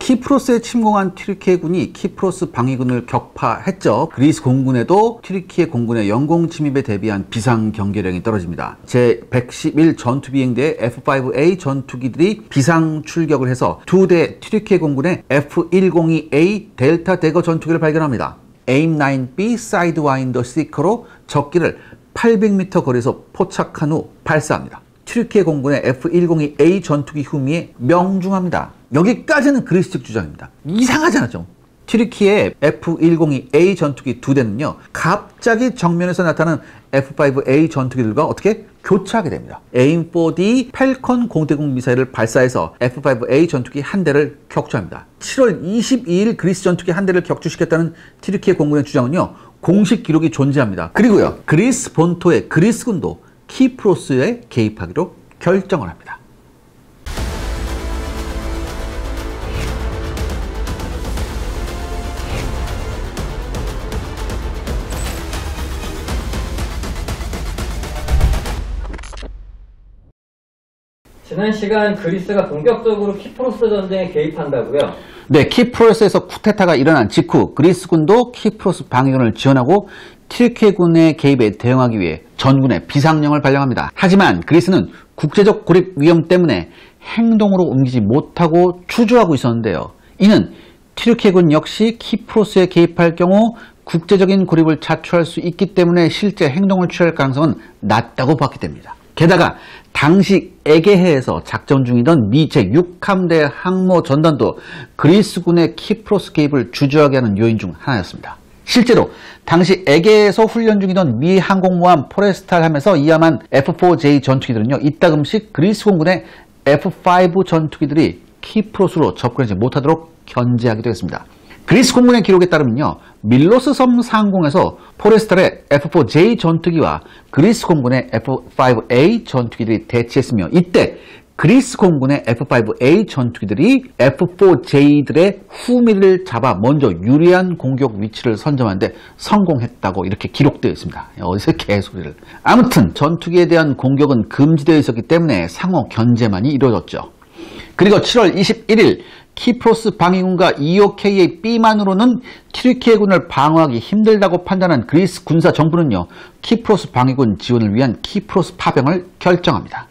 키프로스에 침공한 튀르키예 군이 키프로스 방위군을 격파했죠. 그리스 공군에도 튀르키예 공군의 영공 침입에 대비한 비상 경계령이 떨어집니다. 제111 전투비행대의 F-5A 전투기들이 비상 출격을 해서 2대 튀르키예 공군의 F-102A 델타 대거 전투기를 발견합니다. AIM-9B 사이드와인더 시커로 적기를 800m 거리에서 포착한 후 발사합니다. 튀르키예 공군의 F-102A 전투기 흠의에 명중합니다. 여기까지는 그리스 측 주장입니다. 이상하잖아 좀. 튀르키예 F-102A 전투기 2대는요. 갑자기 정면에서 나타나는 F-5A 전투기들과 어떻게 교차하게 됩니다. AIM-4D 펠컨 공대공 미사일을 발사해서 F-5A 전투기 한 대를 격추합니다. 7월 22일 그리스 전투기 한 대를 격추시켰다는 튀르키예 공군의 주장은요. 공식 기록이 존재합니다. 그리고요. 그리스 본토의 그리스군도 키프로스에 개입하기로 결정을 합니다. 지난 시간 그리스가 본격적으로 키프로스 전쟁에 개입한다고요? 네, 키프로스에서 쿠데타가 일어난 직후 그리스군도 키프로스 방위군을 지원하고 튀르키예군의 개입에 대응하기 위해 전군에 비상령을 발령합니다. 하지만 그리스는 국제적 고립 위험 때문에 행동으로 옮기지 못하고 추주하고 있었는데요. 이는 튀르키예군 역시 키프로스에 개입할 경우 국제적인 고립을 자초할 수 있기 때문에 실제 행동을 취할 가능성은 낮다고 봤기 때문입니다. 게다가 당시 에게해에서 작전 중이던 미 제6함대 항모 전단도 그리스군의 키프로스 개입을 주저하게 하는 요인 중 하나였습니다. 실제로 당시 에게해에서 훈련 중이던 미 항공모함 포레스탈함에서 이함한 F-4J 전투기들은요. 이따금씩 그리스 공군의 F-5 전투기들이 키프로스로 접근하지 못하도록 견제하기도 했습니다. 그리스 공군의 기록에 따르면요. 밀로스 섬 상공에서 포레스탈의 F-4J 전투기와 그리스 공군의 F-5A 전투기들이 대치했으며 이때 그리스 공군의 F-5A 전투기들이 F-4J들의 후미를 잡아 먼저 유리한 공격 위치를 선점하는데 성공했다고 이렇게 기록되어 있습니다. 어디서 개소리를. 아무튼 전투기에 대한 공격은 금지되어 있었기 때문에 상호 견제만이 이루어졌죠. 그리고 7월 21일 키프로스 방위군과 EOKA-B만으로는 튀르키예군을 방어하기 힘들다고 판단한 그리스 군사 정부는요. 키프로스 방위군 지원을 위한 키프로스 파병을 결정합니다.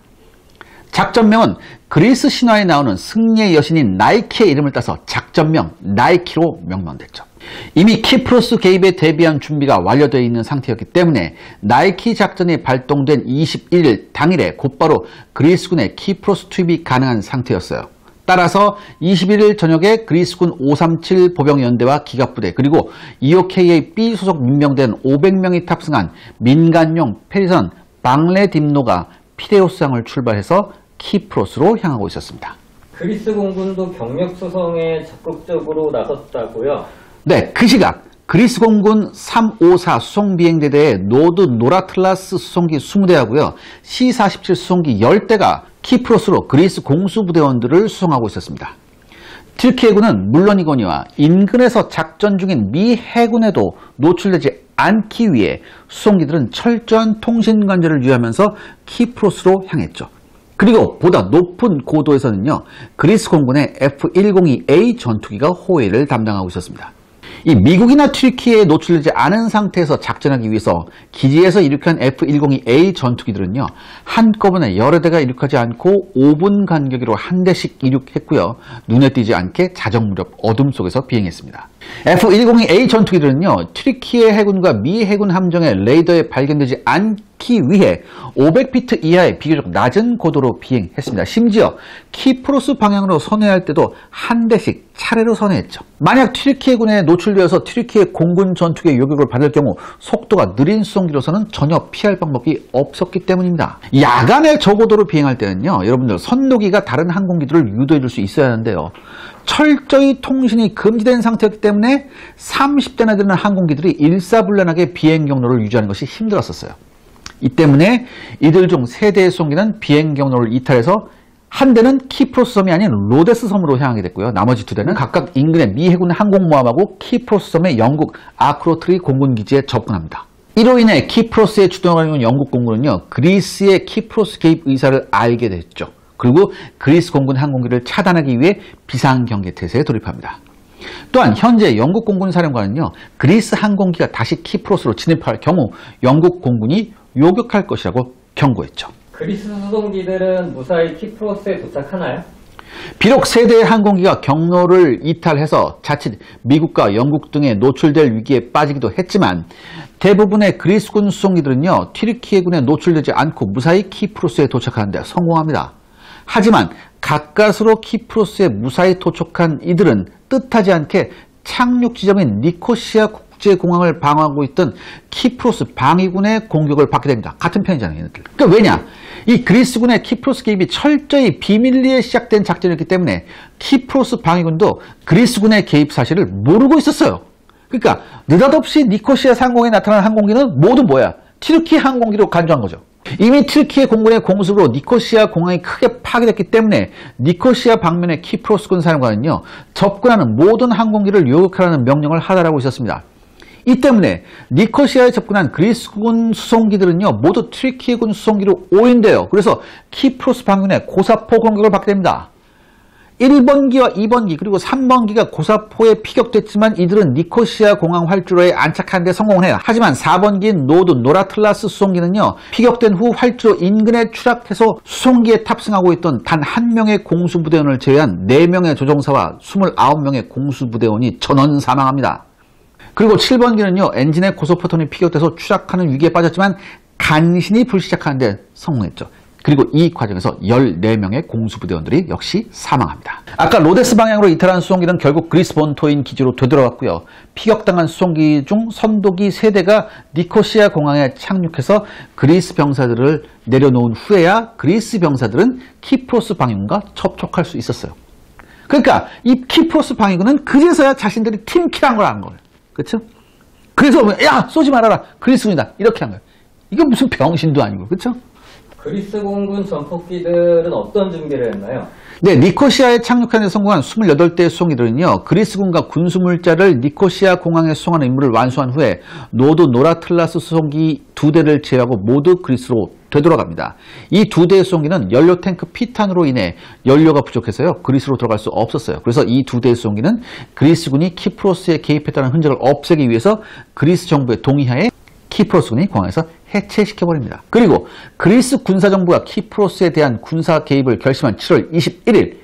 작전명은 그리스 신화에 나오는 승리의 여신인 나이키의 이름을 따서 작전명 나이키로 명명됐죠. 이미 키프로스 개입에 대비한 준비가 완료되어 있는 상태였기 때문에 나이키 작전이 발동된 21일 당일에 곧바로 그리스군의 키프로스 투입이 가능한 상태였어요. 따라서 21일 저녁에 그리스군 537 보병연대와 기갑부대 그리고 EOKA-B 소속 민병대는 500명이 탑승한 민간용 페리선 방레딤노가 피레우스항을 출발해서 키프로스로 향하고 있었습니다. 그리스 공군도 병력 수송에 적극적으로 나섰다고요? 네, 그 시각 그리스 공군 354 수송비행대대의 노드 노라틀라스 수송기 20대하고요. C-47 수송기 10대가 키프로스로 그리스 공수부대원들을 수송하고 있었습니다. 튀르키예군은 물론이거니와 인근에서 작전 중인 미 해군에도 노출되지 않기 위해 수송기들은 철저한 통신 관제를 유지하면서 키프로스로 향했죠. 그리고 보다 높은 고도에서는요. 그리스 공군의 F-102A 전투기가 호위를 담당하고 있었습니다. 이 미국이나 튀르키예에 노출되지 않은 상태에서 작전하기 위해서 기지에서 이륙한 F-102A 전투기들은요. 한꺼번에 여러 대가 이륙하지 않고 5분 간격으로 한 대씩 이륙했고요. 눈에 띄지 않게 자정 무렵 어둠 속에서 비행했습니다. F-102A 전투기들은요. 튀르키예 해군과 미 해군 함정의 레이더에 발견되지 않기 위해 500피트 이하의 비교적 낮은 고도로 비행했습니다. 심지어 키프로스 방향으로 선회할 때도 한 대씩 차례로 선회했죠. 만약 튀르키예군에 노출되어서 튀르키예 공군 전투기의 요격을 받을 경우 속도가 느린 수송기로서는 전혀 피할 방법이 없었기 때문입니다. 야간에 저고도로 비행할 때는요. 여러분들 선도기가 다른 항공기들을 유도해 줄 수 있어야 하는데요. 철저히 통신이 금지된 상태였기 때문에 30대나 되는 항공기들이 일사불란하게 비행 경로를 유지하는 것이 힘들었었어요. 이 때문에 이들 중 3대의 수송기는 비행 경로를 이탈해서 한 대는 키프로스 섬이 아닌 로데스 섬으로 향하게 됐고요. 나머지 2대는 각각 인근의 미 해군 항공모함하고 키프로스 섬의 영국 아크로트리 공군기지에 접근합니다. 이로 인해 키프로스에 주둔하고 있는 영국 공군은요. 그리스의 키프로스 개입 의사를 알게 됐죠. 그리고 그리스 공군 항공기를 차단하기 위해 비상경계태세에 돌입합니다. 또한 현재 영국 공군 사령관은요, 그리스 항공기가 다시 키프로스로 진입할 경우 영국 공군이 요격할 것이라고 경고했죠. 그리스 수송기들은 무사히 키프로스에 도착하나요? 비록 세 대의 항공기가 경로를 이탈해서 자칫 미국과 영국 등에 노출될 위기에 빠지기도 했지만 대부분의 그리스군 수송기들은요, 튀르키예군에 노출되지 않고 무사히 키프로스에 도착하는 데 성공합니다. 하지만 가까스로 키프로스에 무사히 도착한 이들은 뜻하지 않게 착륙 지점인 니코시아 국제공항을 방어하고 있던 키프로스 방위군의 공격을 받게 됩니다. 같은 편이잖아요, 얘네들. 그러니까 왜냐? 이 그리스군의 키프로스 개입이 철저히 비밀리에 시작된 작전이었기 때문에 키프로스 방위군도 그리스군의 개입 사실을 모르고 있었어요. 그러니까 느닷없이 니코시아 상공에 나타난 항공기는 모두 뭐야? 튀르키 항공기로 간주한 거죠. 이미 튀르키예 공군의 공습으로 니코시아 공항이 크게 파괴됐기 때문에 니코시아 방면의 키프로스군 사령관은요, 접근하는 모든 항공기를 요격하라는 명령을 하달하고 있었습니다. 이 때문에 니코시아에 접근한 그리스군 수송기들은요, 모두 튀르키예군 수송기로 오인돼요. 그래서 키프로스 방면의 고사포 공격을 받게 됩니다. 1번기와 2번기 그리고 3번기가 고사포에 피격됐지만 이들은 니코시아 공항 활주로에 안착하는 데 성공을 해요. 하지만 4번기인 노드 노라틀라스 수송기는요, 피격된 후 활주로 인근에 추락해서 수송기에 탑승하고 있던 단 한 명의 공수부대원을 제외한 4명의 조종사와 29명의 공수부대원이 전원 사망합니다. 그리고 7번기는요, 엔진의 고속포탄이 피격돼서 추락하는 위기에 빠졌지만 간신히 불시착하는 데 성공했죠. 그리고 이 과정에서 14명의 공수부대원들이 역시 사망합니다. 아까 로데스 방향으로 이탈한 수송기는 결국 그리스 본토인 기지로 되돌아왔고요. 피격당한 수송기 중 선도기 3대가 니코시아 공항에 착륙해서 그리스 병사들을 내려놓은 후에야 그리스 병사들은 키프로스 방위군과 접촉할 수 있었어요. 그러니까 이 키프로스 방위군은 그제서야 자신들이 팀킬한 걸 한 거예요. 그렇죠? 그래서 야, 쏘지 말아라, 그리스군이다, 이렇게 한 거예요. 이게 무슨 병신도 아니고, 그렇죠? 그리스 공군 전폭기들은 어떤 준비를 했나요? 네, 니코시아에 착륙하는 데 성공한 28대의 수송기들은요, 그리스군과 군수물자를 니코시아 공항에 수송하는 임무를 완수한 후에 노드 노라틀라스 수송기 2대를 제외하고 모두 그리스로 되돌아갑니다. 이 2대의 수송기는 연료 탱크 피탄으로 인해 연료가 부족해서요, 그리스로 들어갈 수 없었어요. 그래서 이 2대의 수송기는 그리스군이 키프로스에 개입했다는 흔적을 없애기 위해서 그리스 정부의 동의하에 키프로스군이 공항에서 해체시켜버립니다. 그리고 그리스 군사정부가 키프로스에 대한 군사 개입을 결심한 7월 21일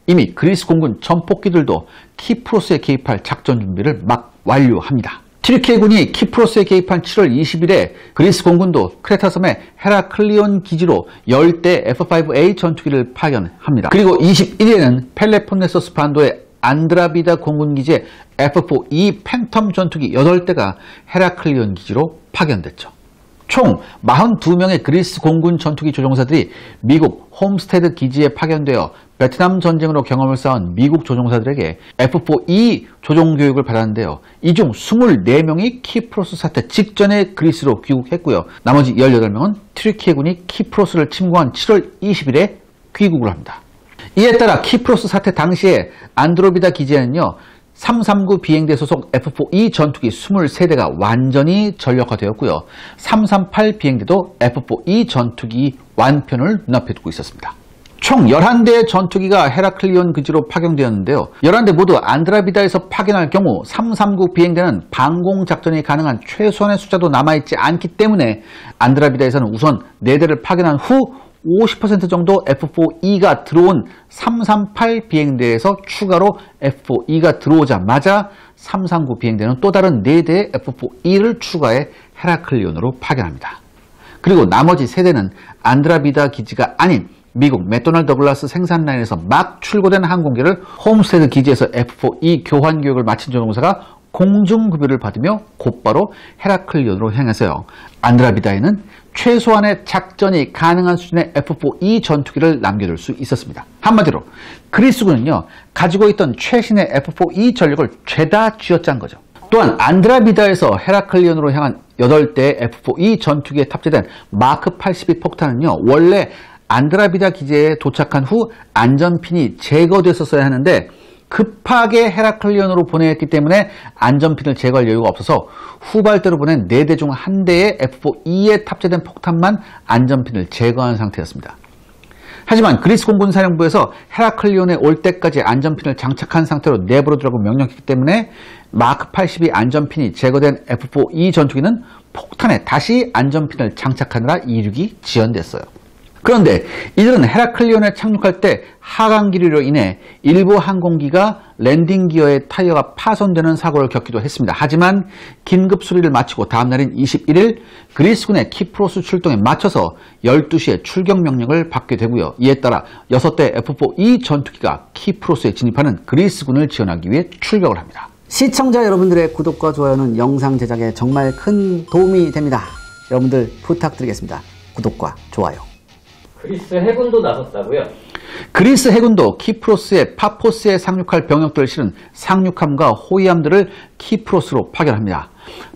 이미 그리스 공군 전폭기들도 키프로스에 개입할 작전 준비를 막 완료합니다. 튀르키예군이 키프로스에 개입한 7월 20일에 그리스 공군도 크레타섬의 헤라클리온 기지로 10대 F-5A 전투기를 파견합니다. 그리고 21일에는 펠레폰네소스 반도의 안드라비다 공군기지에 F-4E 팬텀 전투기 8대가 헤라클리온 기지로 파견됐죠. 총 42명의 그리스 공군 전투기 조종사들이 미국 홈스테드 기지에 파견되어 베트남 전쟁으로 경험을 쌓은 미국 조종사들에게 F-4E 조종 교육을 받았는데요. 이 중 24명이 키프로스 사태 직전에 그리스로 귀국했고요. 나머지 18명은 튀르키예군이 키프로스를 침공한 7월 20일에 귀국을 합니다. 이에 따라 키프로스 사태 당시에 안드로비다 기지에는요, 339 비행대 소속 F-4E 전투기 23대가 완전히 전력화되었고요. 338 비행대도 F-4E 전투기 완편을 눈앞에 두고 있었습니다. 총 11대의 전투기가 헤라클리온 기지로 파견되었는데요. 11대 모두 안드라비다에서 파견할 경우 339 비행대는 방공작전이 가능한 최소한의 숫자도 남아있지 않기 때문에 안드라비다에서는 우선 4대를 파견한 후 50% 정도 F-4E가 들어온 338 비행대에서 추가로 F-4E가 들어오자마자 339 비행대는 또 다른 4대의 F-4E를 추가해 헤라클리온으로 파견합니다. 그리고 나머지 3대는 안드라비다 기지가 아닌 미국 맥도날드 더글라스 생산 라인에서 막 출고된 항공기를 홈스테드 기지에서 F-4E 교환 교육을 마친 조종사가 공중급여를 받으며 곧바로 헤라클리온으로 향해서요. 안드라비다에는 최소한의 작전이 가능한 수준의 F-4E 전투기를 남겨둘 수 있었습니다. 한마디로 그리스군은요, 가지고 있던 최신의 F-4E 전력을 죄다 쥐어짠 거죠. 또한 안드라비다에서 헤라클리온으로 향한 8대의 F-4E 전투기에 탑재된 마크 82 폭탄은요, 원래 안드라비다 기지에 도착한 후 안전핀이 제거됐었어야 하는데 급하게 헤라클리온으로 보내했기 때문에 안전핀을 제거할 여유가 없어서 후발대로 보낸 4대 중 1대의 F-4E에 탑재된 폭탄만 안전핀을 제거한 상태였습니다. 하지만 그리스 공군 사령부에서 헤라클리온에 올 때까지 안전핀을 장착한 상태로 내버려두라고 명령했기 때문에 마크 82 안전핀이 제거된 F-4E 전투기는 폭탄에 다시 안전핀을 장착하느라 이륙이 지연됐어요. 그런데 이들은 헤라클리온에 착륙할 때 하강 기류로 인해 일부 항공기가 랜딩 기어의 타이어가 파손되는 사고를 겪기도 했습니다. 하지만 긴급 수리를 마치고 다음날인 21일 그리스군의 키프로스 출동에 맞춰서 12시에 출격 명령을 받게 되고요. 이에 따라 6대 F-4E 전투기가 키프로스에 진입하는 그리스군을 지원하기 위해 출격을 합니다. 시청자 여러분들의 구독과 좋아요는 영상 제작에 정말 큰 도움이 됩니다. 여러분들 부탁드리겠습니다. 구독과 좋아요. 그리스 해군도 나섰다고요? 그리스 해군도 키프로스의 파포스에 상륙할 병력들을 실은 상륙함과 호위함들을 키프로스로 파견합니다.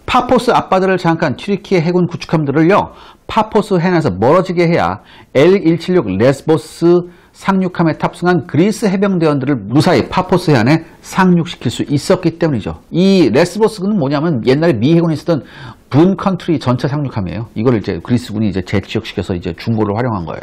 파포스 앞바다를 장악한 튀르키예 해군 구축함들을요, 파포스 해안에서 멀어지게 해야 L176 레스보스 상륙함에 탑승한 그리스 해병대원들을 무사히 파포스 해안에 상륙시킬 수 있었기 때문이죠. 이 레스보스는 뭐냐면 옛날에 미 해군이 쓰던 분 컨트리 전차 상륙함이에요. 이걸 이제 그리스군이 이제 재지역시켜서 이제 중고를 활용한 거예요.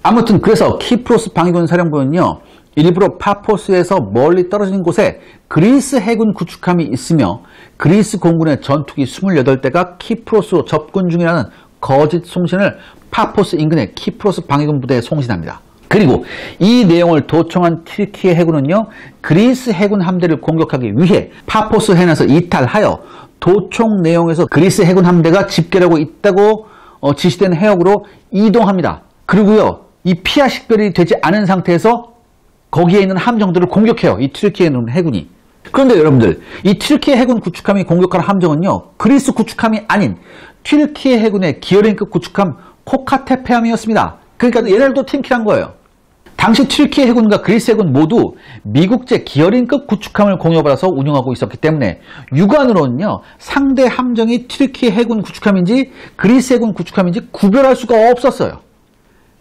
아무튼 그래서 키프로스 방위군 사령부는요, 일부러 파포스에서 멀리 떨어진 곳에 그리스 해군 구축함이 있으며 그리스 공군의 전투기 28대가 키프로스로 접근 중이라는 거짓 송신을 파포스 인근의 키프로스 방위군 부대에 송신합니다. 그리고 이 내용을 도청한 튀르키예 해군은요, 그리스 해군 함대를 공격하기 위해 파포스 해안에서 이탈하여 도청 내용에서 그리스 해군 함대가 집결하고 있다고 지시된 해역으로 이동합니다. 그리고요, 이 피하 식별이 되지 않은 상태에서 거기에 있는 함정들을 공격해요. 이 튀르키예 해군이. 그런데 여러분들, 이 튀르키예 해군 구축함이 공격한 함정은요, 그리스 구축함이 아닌 튀르키예 해군의 기어링급 구축함 코카테페함이었습니다. 그러니까 얘네들도 팀킬한 거예요. 당시 튀르키예 해군과 그리스 해군 모두 미국제 기어링급 구축함을 공여받아서 운영하고 있었기 때문에 육안으로는요, 상대 함정이 튀르키예 해군 구축함인지 그리스 해군 구축함인지 구별할 수가 없었어요.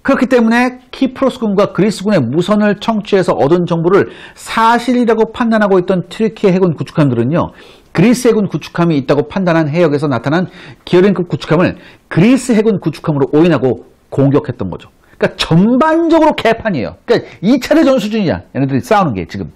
그렇기 때문에 키프로스군과 그리스군의 무선을 청취해서 얻은 정보를 사실이라고 판단하고 있던 튀르키예 해군 구축함들은요, 그리스 해군 구축함이 있다고 판단한 해역에서 나타난 기어링급 구축함을 그리스 해군 구축함으로 오인하고 공격했던 거죠. 그러니까 전반적으로 개판이에요. 그러니까 2차례 전 수준이야, 얘네들이 싸우는 게 지금.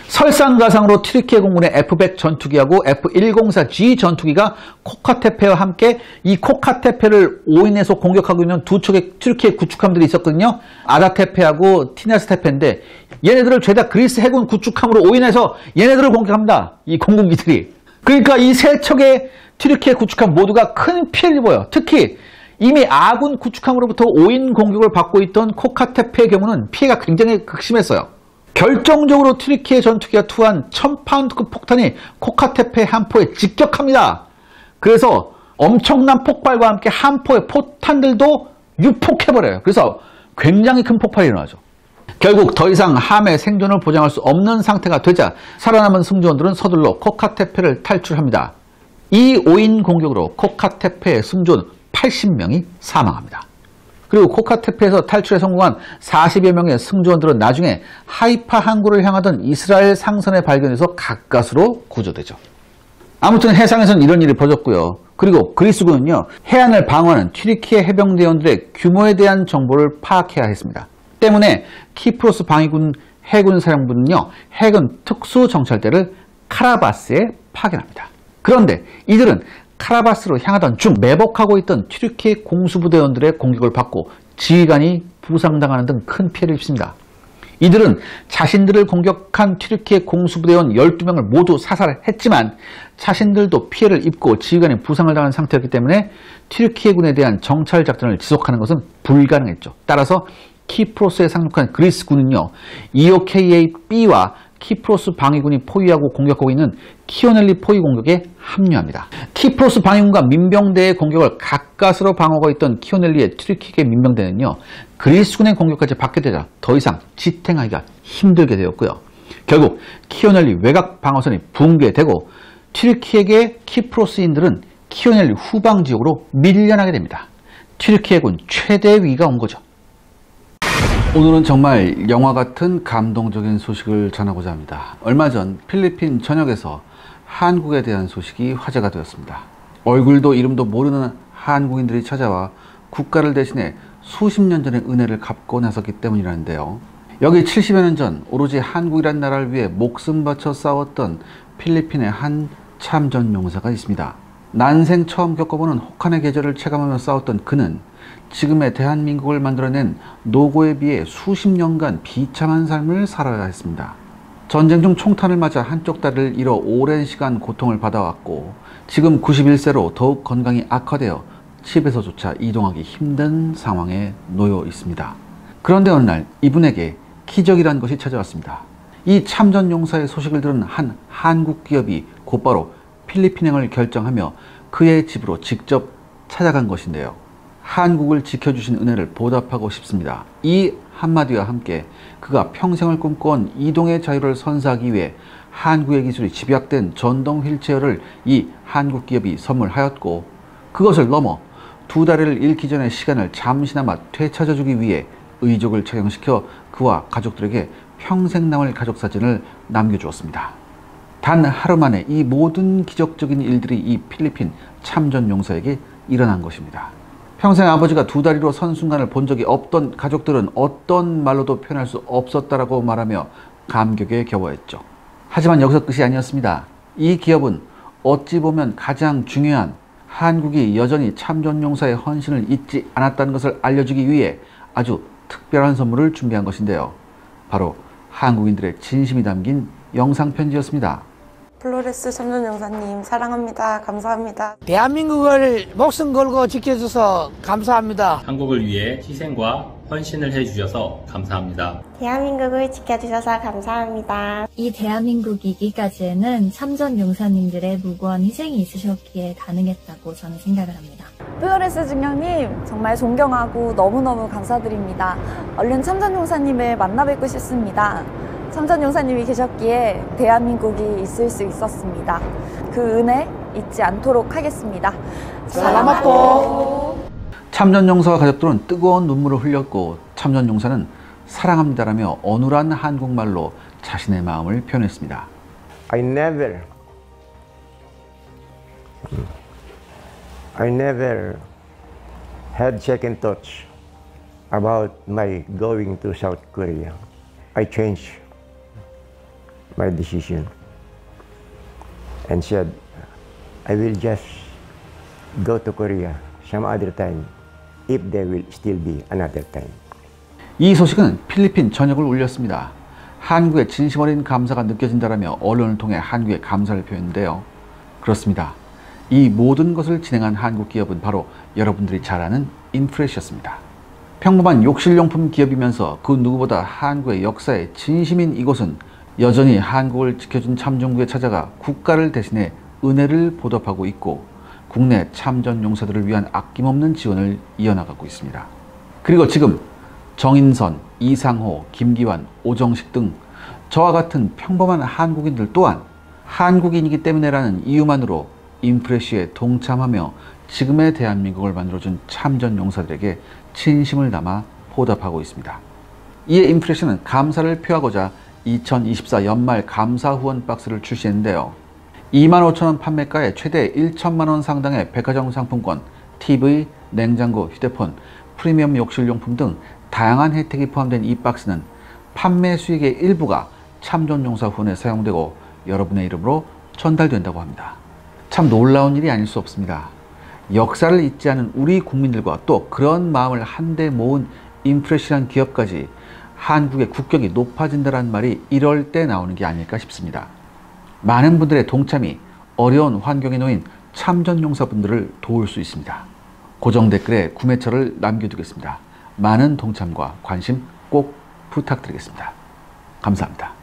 설상가상으로 튀르키예 공군의 F-100 전투기하고 F-104G 전투기가 코카테페와 함께 이 코카테페를 오인해서 공격하고 있는 두 척의 튀르키예 구축함들이 있었거든요. 아다테페하고 티네스테페인데 얘네들을 죄다 그리스 해군 구축함으로 오인해서 얘네들을 공격합니다. 이 공군기들이. 그러니까 이 세 척의 튀르키예 구축함 모두가 큰 피해를 입어요. 특히 이미 아군 구축함으로부터 오인 공격을 받고 있던 코카테페의 경우는 피해가 굉장히 극심했어요. 결정적으로 튀르키예 전투기가 투한 1000파운드급 폭탄이 코카테페 함포에 직격합니다. 그래서 엄청난 폭발과 함께 함포의 포탄들도 유폭해버려요. 그래서 굉장히 큰 폭발이 일어나죠. 결국 더 이상 함의 생존을 보장할 수 없는 상태가 되자 살아남은 승조원들은 서둘러 코카테페를 탈출합니다. 이 오인 공격으로 코카테페의 승조원 80명이 사망합니다. 그리고 코카테페에서 탈출에 성공한 40여 명의 승조원들은 나중에 하이파 항구를 향하던 이스라엘 상선에 발견해서 가까스로 구조되죠. 아무튼 해상에서는 이런 일이 벌어졌고요. 그리고 그리스군은요, 해안을 방어하는 튀르키예 해병대원들의 규모에 대한 정보를 파악해야 했습니다. 때문에 키프로스 방위군 해군 사령부는요, 해군 특수정찰대를 카라바스에 파견합니다. 그런데 이들은 카라바스로 향하던 중 매복하고 있던 튀르키예 공수부대원들의 공격을 받고 지휘관이 부상당하는 등 큰 피해를 입습니다. 이들은 자신들을 공격한 튀르키예 공수부대원 12명을 모두 사살했지만 자신들도 피해를 입고 지휘관이 부상을 당한 상태였기 때문에 튀르키예군에 대한 정찰 작전을 지속하는 것은 불가능했죠. 따라서 키프로스에 상륙한 그리스군은요, EOKA-B와 키프로스 방위군이 포위하고 공격하고 있는 키오넬리 포위 공격에 합류합니다. 키프로스 방위군과 민병대의 공격을 가까스로 방어하고 있던 키오넬리의 튀르키예 민병대는요, 그리스군의 공격까지 받게 되자 더 이상 지탱하기가 힘들게 되었고요. 결국 키오넬리 외곽 방어선이 붕괴되고 튀르키예의 키프로스인들은 키오넬리 후방 지역으로 밀려나게 됩니다. 튀르키예군 최대의 위기가 온 거죠. 오늘은 정말 영화 같은 감동적인 소식을 전하고자 합니다. 얼마 전 필리핀 전역에서 한국에 대한 소식이 화제가 되었습니다. 얼굴도 이름도 모르는 한국인들이 찾아와 국가를 대신해 수십 년 전의 은혜를 갚고 나섰기 때문이라는데요. 여기 70여 년 전 오로지 한국이란 나라를 위해 목숨 바쳐 싸웠던 필리핀의 한 참전 용사가 있습니다. 난생 처음 겪어보는 혹한의 계절을 체감하며 싸웠던 그는 지금의 대한민국을 만들어낸 노고에 비해 수십 년간 비참한 삶을 살아야 했습니다. 전쟁 중 총탄을 맞아 한쪽 다리를 잃어 오랜 시간 고통을 받아왔고 지금 91세로 더욱 건강이 악화되어 집에서조차 이동하기 힘든 상황에 놓여 있습니다. 그런데 어느 날 이분에게 기적이란 것이 찾아왔습니다. 이 참전 용사의 소식을 들은 한 한국 기업이 곧바로 필리핀행을 결정하며 그의 집으로 직접 찾아간 것인데요. 한국을 지켜주신 은혜를 보답하고 싶습니다. 이 한마디와 함께 그가 평생을 꿈꿔온 이동의 자유를 선사하기 위해 한국의 기술이 집약된 전동 휠체어를 이 한국 기업이 선물하였고 그것을 넘어 두 다리를 잃기 전의 시간을 잠시나마 되찾아주기 위해 의족을 착용시켜 그와 가족들에게 평생 남을 가족사진을 남겨주었습니다. 단 하루 만에 이 모든 기적적인 일들이 이 필리핀 참전 용사에게 일어난 것입니다. 평생 아버지가 두 다리로 선 순간을 본 적이 없던 가족들은 어떤 말로도 표현할 수 없었다라고 말하며 감격에 겨워했죠. 하지만 여기서 끝이 아니었습니다. 이 기업은 어찌 보면 가장 중요한 한국이 여전히 참전 용사의 헌신을 잊지 않았다는 것을 알려주기 위해 아주 특별한 선물을 준비한 것인데요. 바로 한국인들의 진심이 담긴 영상 편지였습니다. 플로레스 참전 용사님 사랑합니다. 감사합니다. 대한민국을 목숨 걸고 지켜줘서 감사합니다. 한국을 위해 희생과 헌신을 해주셔서 감사합니다. 대한민국을 지켜주셔서 감사합니다. 이 대한민국이 이기까지에는 참전 용사님들의 무고한 희생이 있으셨기에 가능했다고 저는 생각을 합니다. 플로레스 중령님 정말 존경하고 너무너무 감사드립니다. 얼른 참전 용사님을 만나 뵙고 싶습니다. 참전 용사님이 계셨기에 대한민국이 있을 수 있었습니다. 그 은혜 잊지 않도록 하겠습니다. 살라마포. 참전 용사와 가족들은 뜨거운 눈물을 흘렸고 참전 용사는 사랑합니다라며 어눌한 한국말로 자신의 마음을 표현했습니다. I never had second thoughts about my going to South Korea. I changed my decision and said, I will just go to Korea some other time if there will still be another time. 이 소식은 필리핀 전역을 울렸습니다. 한국의 진심 어린 감사가 느껴진다라며 언론을 통해 한국의 감사를 표했는데요. 그렇습니다. 이 모든 것을 진행한 한국 기업은 바로 여러분들이 잘 아는 인프레시였습니다. 평범한 욕실용품 기업이면서 그 누구보다 한국의 역사에 진심인 이곳은 여전히 한국을 지켜준 참전국에 찾아가 국가를 대신해 은혜를 보답하고 있고 국내 참전 용사들을 위한 아낌없는 지원을 이어나가고 있습니다. 그리고 지금 정인선, 이상호, 김기환, 오정식 등 저와 같은 평범한 한국인들 또한 한국인이기 때문에라는 이유만으로 인프레시에 동참하며 지금의 대한민국을 만들어준 참전 용사들에게 진심을 담아 보답하고 있습니다. 이에 인프레시는 감사를 표하고자 2024 연말 감사 후원 박스를 출시했는데요. 25,000원 판매가에 최대 1천만원 상당의 백화점 상품권, TV, 냉장고, 휴대폰, 프리미엄 욕실용품 등 다양한 혜택이 포함된 이 박스는 판매 수익의 일부가 참전용사 후원에 사용되고 여러분의 이름으로 전달된다고 합니다. 참 놀라운 일이 아닐 수 없습니다. 역사를 잊지 않은 우리 국민들과 또 그런 마음을 한데 모은 인프레시란 기업까지 한국의 국격이 높아진다는 말이 이럴 때 나오는 게 아닐까 싶습니다. 많은 분들의 동참이 어려운 환경에 놓인 참전용사분들을 도울 수 있습니다. 고정 댓글에 구매처를 남겨두겠습니다. 많은 동참과 관심 꼭 부탁드리겠습니다. 감사합니다.